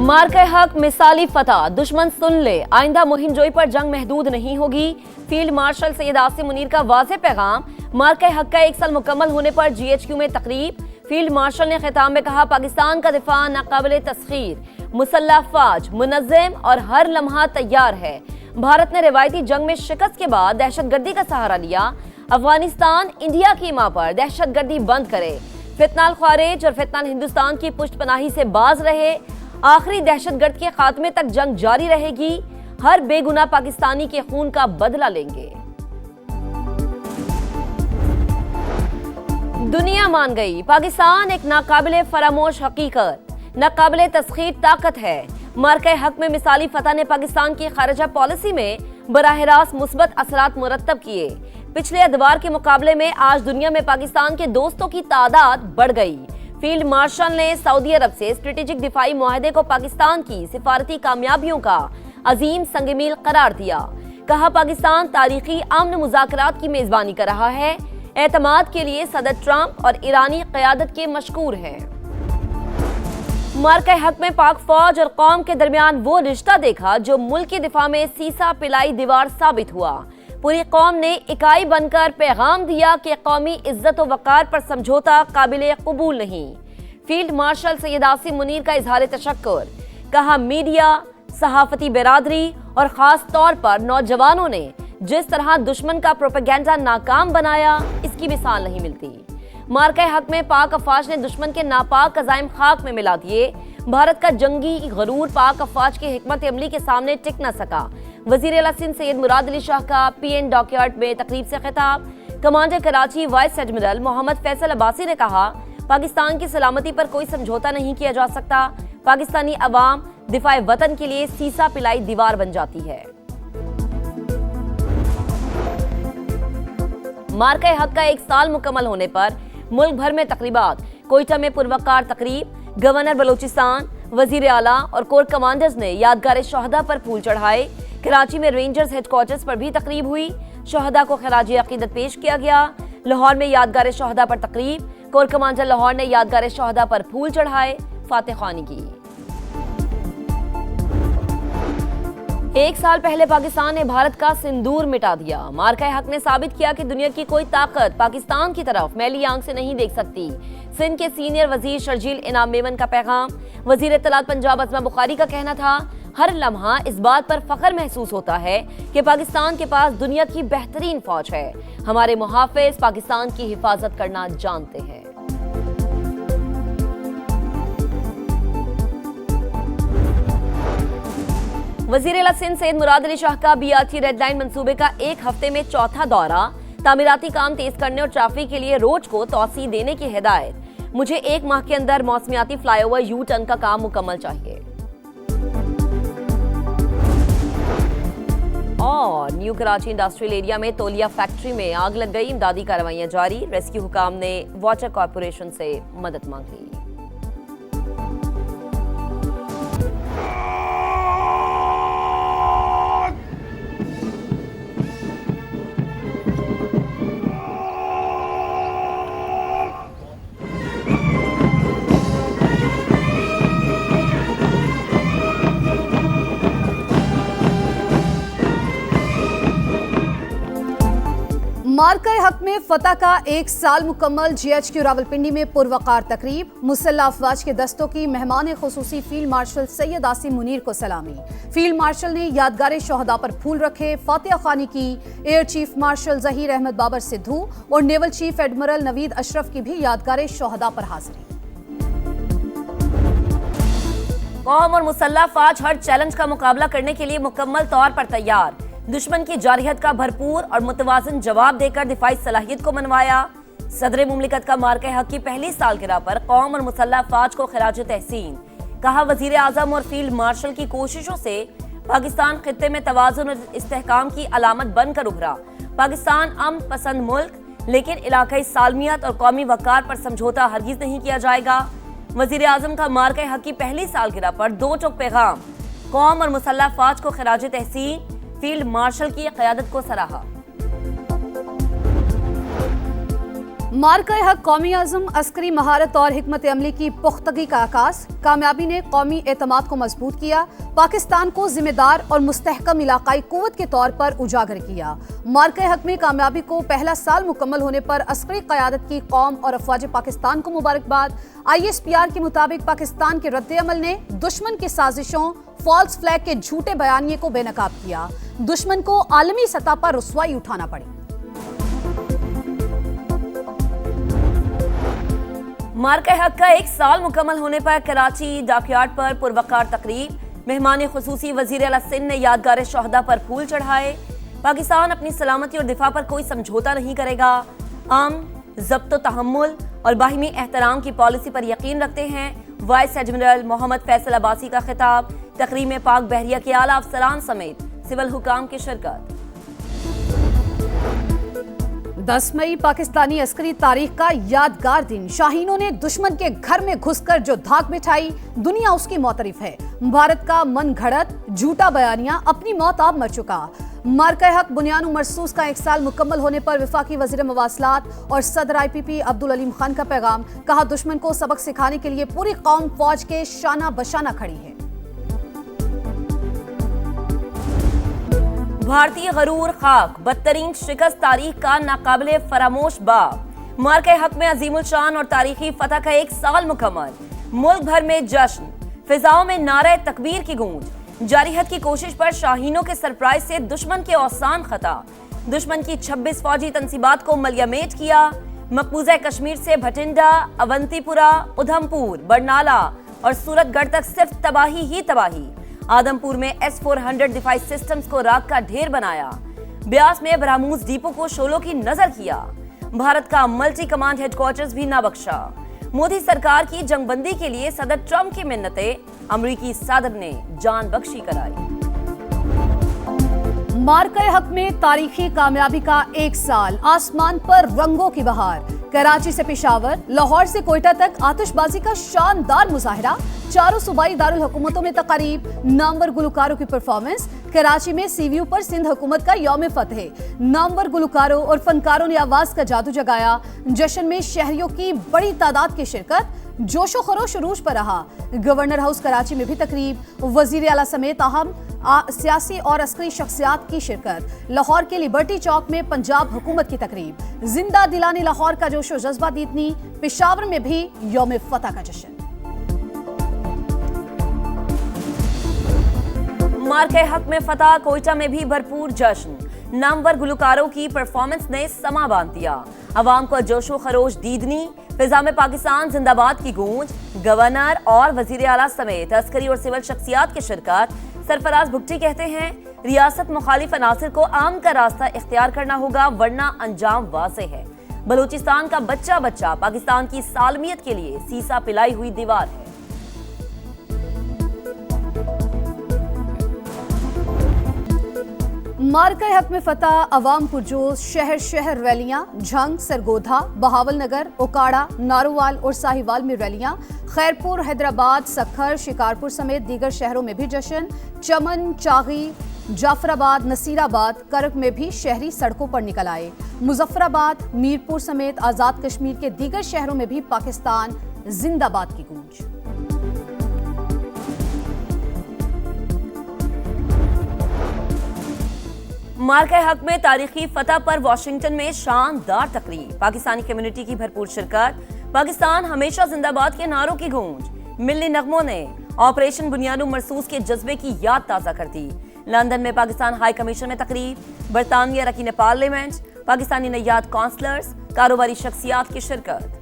मार्के हक मिसाली फतह, दुश्मन सुन ले, आइंदा मुहिम जोई पर जंग महदूद नहीं होगी। फील्ड मार्शल सैयद आसिम मुनीर का वाज़ेह पैगाम। मार्के हक का 1 साल मुकम्मल होने पर GHQ में तकरीब। फील्ड मार्शल ने खिताब में कहा, पाकिस्तान का दिफा नाकाबिले तस्खीर, मुसल्लह फौज मुनज़्ज़म और हर लम्हा तैयार है। भारत ने रिवायती जंग में शिकस्त के बाद दहशतगर्दी का सहारा लिया। अफगानिस्तान इंडिया की मां पर दहशतगर्दी बंद करे। फितनाल ख्वारिज और फितनाल हिंदुस्तान की पुष्टपनाही से बाज रहे। आखिरी दहशतगर्द के खात्मे तक जंग जारी रहेगी। हर बेगुनाह पाकिस्तानी के खून का बदला लेंगे। दुनिया मान गई, पाकिस्तान एक नाकाबिले फरामोश हकीकत, नाकाबिले तस्खीर ताकत है। मार्के हक में मिसाली फतह ने पाकिस्तान की खारजा पॉलिसी में बराह रास्त मुस्बत असरात मुरत्तब किए। पिछले अदवार के मुकाबले में आज दुनिया में पाकिस्तान के दोस्तों की तादाद बढ़ गई। फील्ड मार्शल ने सऊदी अरब से स्ट्रेटेजिक दिफाई मुआहदे को पाकिस्तान की सिफारती कामयाबियों का अजीम संगमील करार दिया। कहा, पाकिस्तान तारीखी अमन मुज़ाकरात की मेजबानी कर रहा है। एतमाद के लिए सदर ट्रंप और ईरानी क़यादत के मशकूर हैं। मार्के हक में पाक फौज और कौम के दरमियान वो रिश्ता देखा जो मुल्क के दिफा में सीसा पिलाई दीवार साबित हुआ। पूरी कौम ने इकाई बनकर पैगाम दिया कि कौमी इज्जत व वक़ार पर समझौता काबिले कबूल नहीं। फील्ड मार्शल सैयद आसिम मुनीर का इजहार तशक्कुर। कहा, मीडिया, सहाफती बिरादरी और खास तौर पर नौजवानों ने जिस तरह दुश्मन का प्रोपेगेंडा नाकाम बनाया, इसकी मिसाल नहीं मिलती। मार्के हक में पाक अफवाज ने दुश्मन के नापाक अज़ाइम खाक में मिला दिए। भारत का जंगी गरूर पाक अफवाज की हिकमत अमली के सामने टिक न सका। वजीर आला सिंध सैयद मुराद अली शाह का PN डॉकयार्ड में तकरीब से खिताब। Commander Karachi vice admiral Mohammad Faisal Abbasi ने कहा, पाकिस्तान की सलामती पर कोई समझौता नहीं किया जा सकता। पाकिस्तानी अवाम दिफाए वतन के लिए सीसा पिलाई दीवार बन जाती है। मार्के हक का 1 साल मुकम्मल होने पर मुल्क भर में तकरीबात। कोयटा में पुरवकार तकरीब। गवर्नर बलोचिस्तान, वजीर आला और कोर कमांडर्स ने यादगार शहदा पर फूल चढ़ाए। कराची में रेंजर्स हेडक्वार्टर्स पर भी तकरीब हुई। शहदा को खराजी अकीदत पेश किया गया। लाहौर में यादगार शहदा पर तकरीब। कोर कमांडर लाहौर ने यादगार शहदा पर फूल चढ़ाए, फातह ख्वानी की। 1 साल पहले पाकिस्तान ने भारत का सिंदूर मिटा दिया। मार्के हक ने साबित किया कि दुनिया की कोई ताकत पाकिस्तान की तरफ मैली आंख से नहीं देख सकती। सिंध के सीनियर वजीर शर्जील इनाम मेमन का पैगाम। वजीर इत्तलात पंजाब अज़मा बुखारी का कहना था, हर लम्हा इस बात पर फख्र महसूस होता है कि पाकिस्तान के पास दुनिया की बेहतरीन फौज है। हमारे मुहाफिज पाकिस्तान की हिफाजत करना जानते हैं। वजीर आला सिंध सैयद मुराद अली शाह का BRT रेड लाइन मंसूबे का 1 हफ्ते में चौथा दौरा। तामीराती काम तेज करने और ट्रैफिक के लिए रोज को तौसी देने की हिदायत। मुझे 1 माह के अंदर मौसमियाती फ्लाईओवर यू टर्न का काम मुकम्मल चाहिए। और न्यू कराची इंडस्ट्रियल एरिया में तौलिया फैक्ट्री में आग लग गई। इमदादी कार्रवाइयां जारी। रेस्क्यू हुकाम ने वाटर कॉर्पोरेशन से मदद मांग ली। मार्के हक में फतह का 1 साल मुकम्मल। GHQ रावलपिंडी में पुरवकार तकरीब। मुसल्लह अफवाज के दस्तों की मेहमान खुसूसी फील्ड मार्शल सैयद आसिम मुनीर को सलामी। फील्ड मार्शल ने यादगार शहदा पर फूल रखे, फातह ख्वानी की। Air chief marshal Zaheer Ahmed Babar Sidhu और naval chief admiral Naveed Ashraf की भी यादगार शहदा पर हाजिरी। कौम और मुसल्लह फौज हर चैलेंज का मुकाबला करने के लिए मुकम्मल तौर पर तैयार। दुश्मन की जारहियत का भरपूर और मुतवाज़िन जवाब देकर दिफाई सलाहियत को मनवाया। सदर मुमलिकत का मार्के हक की पहली सालगिरह पर कौम और मुसल्लह फौज को खिराज तहसीन। कहा, वजीर आजम और फील्ड मार्शल की कोशिशों से पाकिस्तान खित्ते में तवाज़ुन और इस्तेहकाम की अलामत बनकर उभरा। पाकिस्तान अमन पसंद मुल्क, लेकिन इलाकाई सालमियत और कौमी वक़ार पर समझौता हरगिज़ नहीं किया जाएगा। वजीर आजम का मार्के हक की पहली सालगिरह पर 2 टोक पैगाम। कौम और मुसल्लह फौज को खिराज तहसीन। फील्ड मार्शल की क़यादत को सराहा। मार्का हक कौमी आज़म अस्करी महारत और हिकमत अमली की पुख्तगी का आगाज। कामयाबी ने कौमी एतमाद को मजबूत किया, पाकिस्तान को जिम्मेदार और मुस्तहकम इलाकाई कुव्वत के तौर पर उजागर किया। मार्का हक में कामयाबी को पहला साल मुकम्मल होने पर अस्करी क़यादत की कौम और अफवाज पाकिस्तान को मुबारकबाद। ISPR के मुताबिक पाकिस्तान के रद्द-ए-अमल ने दुश्मन की साजिशों, फॉल्स फ्लैग के झूठे बयानिए को बेनकाब किया। दुश्मन को आलमी सतह पर रुसवाई उठाना पड़ी। मार्का हक का एक साल मुकम्मल होने पर कराची डॉकयार्ड पर पुरवकार तकरीब। मेहमान खुसूसी वजीर आला सिंध ने यादगार शहदा पर फूल चढ़ाए। पाकिस्तान अपनी सलामती और दिफा पर कोई समझौता नहीं करेगा। जब्त तहम्मुल और बाहिमी एहतराम की पॉलिसी पर यकीन रखते हैं। वाइस एडमिरल मोहम्मद फैसल अब्बासी का खिताब। तकरीब में पाक बहरिया के आला अफसरान समेत सिविल हुकाम की शिरकत। 10 मई पाकिस्तानी अस्करी तारीख का यादगार दिन। शाहीनों ने दुश्मन के घर में घुसकर जो धाक बिठाई, दुनिया उसकी मौतरिफ है। भारत का मन घड़त झूठा बयानिया अपनी मौत आप मर चुका। मार्का हक बुनियान मरसूस का एक साल मुकम्मल होने पर वफाकी वजीर मवासलात और सदर IPP अब्दुल अलीम खान का पैगाम। कहा, दुश्मन को सबक सिखाने के लिए पूरी कौम फौज के शाना बशाना खड़ी है। भारतीय गरूर खाक, बदतरीन शिकस्त तारीख का नाकाबिले फरामोश बाब। मार्का हक में अजीमुल शान और तारीखी फतह का एक साल मुकम्मल। मुल्क भर में जश्न, फिजाओं में नारे तकबीर की गूंज। जारी हद की कोशिश पर शाहीनों के सरप्राइज से दुश्मन के औसान खता। दुश्मन की 26 फौजी तंसीबात को मलियामेट किया। मकबूजा कश्मीर से भटिंडा, अवंतीपुरा, उधमपुर, बरनाला और सूरतगढ़ तक सिर्फ तबाही ही तबाही। आदमपुर में S-400 डिफाइस सिस्टम्स को राख का ढेर बनाया। ब्यास में बरामूज डिपो को शोलों की नजर किया। भारत का मल्टी कमांड हेडक्वार्टर्स भी ना बख्शा। मोदी सरकार की जंगबंदी के लिए सदर ट्रंप की मिन्नतें, अमरीकी सदर ने जान बख्शी कराई। मार्का हक में तारीखी कामयाबी का एक साल। आसमान पर रंगों की बहार। कराची से पेशावर, लाहौर से कोयटा तक आतिशबाजी का शानदार मुजाहिरा। चारों सूबाई दारुल हुकूमतों में तकारीब, नामवर गुलकारों की परफॉर्मेंस। कराची में CVU पर सिंध हुकूमत का यौम फतह। नामवर गुलकारों और फनकारों ने आवाज का जादू जगाया। जश्न में शहरियों की बड़ी तादाद की शिरकत। जोशो खरोश उरूज पर रहा। गवर्नर हाउस कराची में भी तकरीब। वजीर आला समेत अहम सियासी और अस्करी शख्सियात की शिरकत। लाहौर के लिबर्टी चौक में पंजाब हुकूमत की तकरीब। जिंदा दिलाने लाहौर का जोशो जज्बा दीदनी। पेशावर में भी यौम फतह का जश्न। मार्का हक में फतह, कोयटा में भी भरपूर जश्न। नामवर गुलकारों की परफॉर्मेंस ने समा बांध दिया। अवाम को जोशो खरोश दीदनी। फिजा में पाकिस्तान जिंदाबाद की गूंज। गवर्नर और वजीर आला समेत अस्करी और सिविल शख्सियात की शिरकत। सरफराज भुट्टी कहते हैं, रियासत मुखालिफ अनासिर को आम का रास्ता इख्तियार करना होगा, वरना अंजाम वाज़ेह है। बलूचिस्तान का बच्चा बच्चा पाकिस्तान की सालमियत के लिए सीसा पिलाई हुई दीवार है। मार्का हक में फतह, अवाम पुरजोश। शहर शहर रैलियां। झंग, सरगोधा, बहावल नगर, ओकाड़ा, नारोवाल और साहिवाल में रैलियां। खैरपुर, हैदराबाद, सखर, शिकारपुर समेत दीगर शहरों में भी जश्न। चमन, चागी, जाफराबाद, नसीराबाद, करक में भी शहरी सड़कों पर निकल आए। मुजफ्फराबाद, मीरपुर समेत आजाद कश्मीर के दीगर शहरों में भी पाकिस्तान जिंदाबाद की गूंज। मार्का हक में तारीखी फतह पर वाशिंगटन में शानदार तकरीब। पाकिस्तानी कम्युनिटी की भरपूर शिरकत। पाकिस्तान हमेशा जिंदाबाद के नारों की गूंज। मिल्ली नगमों ने ऑपरेशन बुनियादो मरसूस के जज्बे की याद ताज़ा कर दी। लंदन में पाकिस्तान हाई कमीशन में तकरीब। बरतानिया रकीन पार्लियामेंट, पाकिस्तानी नैयाद काउंसलर्स, कारोबारी शख्सियात की शिरकत।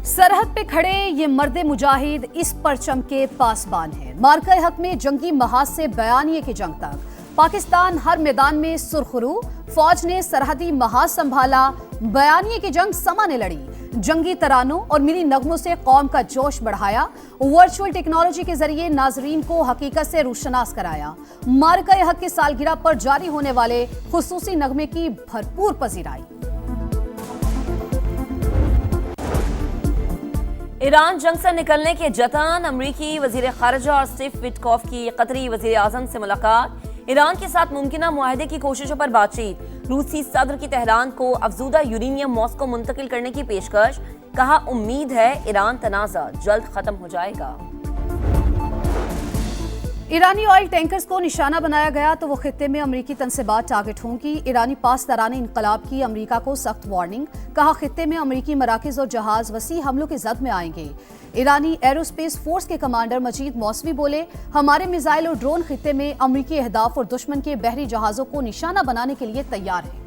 सरहद पे खड़े ये मर्दे मुजाहिद इस परचम के पासबान है। मार्का हक में जंगी महाज से बयानिए की जंग तक पाकिस्तान हर मैदान में सुरखरू। फौज ने सरहदी महाज संभाला। बयानिए की जंग समा ने लड़ी। जंगी तरानों और मिली नगमों से कौम का जोश बढ़ाया। वर्चुअल टेक्नोलॉजी के जरिए नाजरीन को हकीकत से रूशनास कराया। मार्का हक की सालगिरह पर जारी होने वाले खुसूसी नगमे की भरपूर पजीराई। ईरान जंग से निकलने के जतन। अमरीकी वजीर खारजा और स्टीव विटकॉफ की कतरी वजीर आजम से मुलाकात। ईरान के साथ मुमकिन मुआहदे की कोशिशों पर बातचीत। रूसी सदर की तेहरान को अफजूदा यूरेनियम मॉस्को मुंतकिल करने की पेशकश। कहा उम्मीद है ईरान तनाज़ा जल्द खत्म हो जाएगा। ईरानी ऑयल टैंकर्स को निशाना बनाया गया तो वो खित्ते में अमरीकी तनसीबात टारगेट होंगी। ईरानी पासदारान इनकलाब की अमरीका को सख्त वार्निंग। कहा खित्ते में अमरीकी मराकिज और जहाज वसी हमलों की जद में आएंगे। ईरानी एरोस्पेस फोर्स के कमांडर मजीद मौसवी बोले, हमारे मिसाइल और ड्रोन खित्ते में अमरीकी अहदाफ और दुश्मन के बहरी जहाजों को निशाना बनाने के लिए तैयार हैं।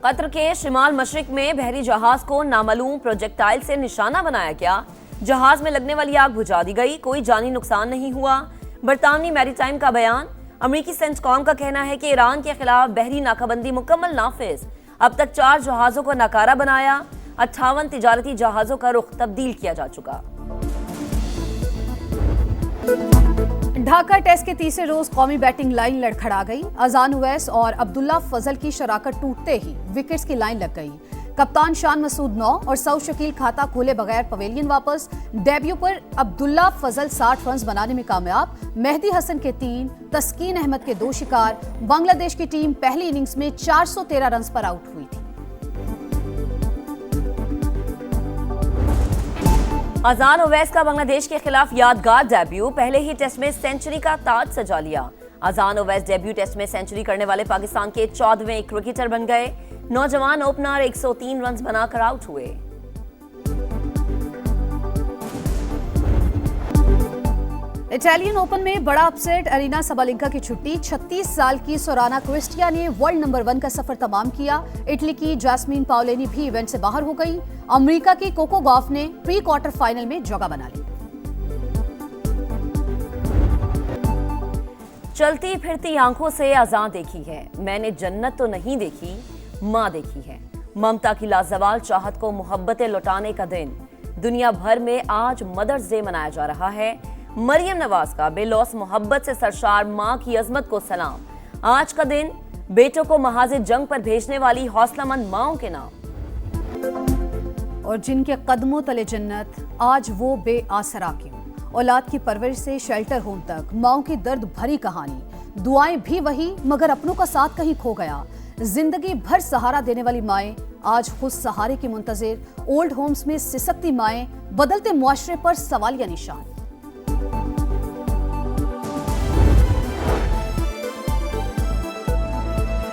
कतर के शिमाल मशरिक में बहरी जहाज को नामालूम प्रोजेक्टाइल से निशाना बनाया गया। जहाज में लगने वाली आग बुझा दी गई, कोई जानी नुकसान नहीं हुआ। बरतानवी मैरीटाइम का बयान। अमरीकी सेंटकॉम का कहना है कि ईरान के खिलाफ बहरी नाकाबंदी मुकम्मल नाफिज। अब तक 4 जहाजों को नाकारा बनाया। 58 तिजारती जहाजों का रुख तब्दील किया जा चुका। ढाका टेस्ट के तीसरे रोज कौमी बैटिंग लाइन लड़खड़ा गई। अजान उवैस और अब्दुल्ला फजल की शराकत टूटते ही विकेट्स की लाइन लग गई। कप्तान शान मसूद 9 और सऊद शकील खाता खोले बगैर पवेलियन वापस। डेब्यू पर अब्दुल्ला फजल 60 रन बनाने में कामयाब। मेहदी हसन के 3, तस्कीन अहमद के 2 शिकार। बांग्लादेश की टीम पहली इनिंग्स में 413 रन पर आउट हुई थी। अजान उवैस का बांग्लादेश के खिलाफ यादगार डेब्यू। पहले ही टेस्ट में सेंचुरी का ताज सजा लिया। अजान उवैस डेब्यू टेस्ट में सेंचुरी करने वाले पाकिस्तान के 14वें क्रिकेटर बन गए। नौजवान ओपनर 103 रन बनाकर आउट हुए। इटालियन ओपन में बड़ा अपसेट। अरीना सबालेंका की छुट्टी। 36 साल की सोराना क्रिस्टिया ने वर्ल्ड नंबर 1 का सफर तमाम किया। इटली की जैस्मीन पाओलेनी भी इवेंट से बाहर हो गई। अमेरिका की कोको गॉफ ने प्री क्वार्टर फाइनल में जगह बना ली। चलती फिरती आंखों से अज़ां देखी है, मैंने जन्नत तो नहीं देखी, माँ देखी है। ममता की लाजवाल चाहत को मोहब्बतें लौटाने का दिन। दुनिया भर में आज मदर्स डे मनाया जा रहा है। मरियम नवाज का बेलौस मोहब्बत से सरशार माँ की अजमत को सलाम। आज का दिन बेटों को महाज़े जंग पर भेजने वाली हौसलामंद माओं के नाम। और जिनके कदमों तले जन्नत, आज वो बेआसरा क्यों। औलाद की परवरिश से शेल्टर होम तक माओं की दर्द भरी कहानी। दुआएं भी वही मगर अपनों का साथ कहीं खो गया। जिंदगी भर सहारा देने वाली माएं आज खुद सहारे की मुंतजिर। ओल्ड होम्स में सिसकती माएं, बदलते मुआशरे पर सवालिया निशान।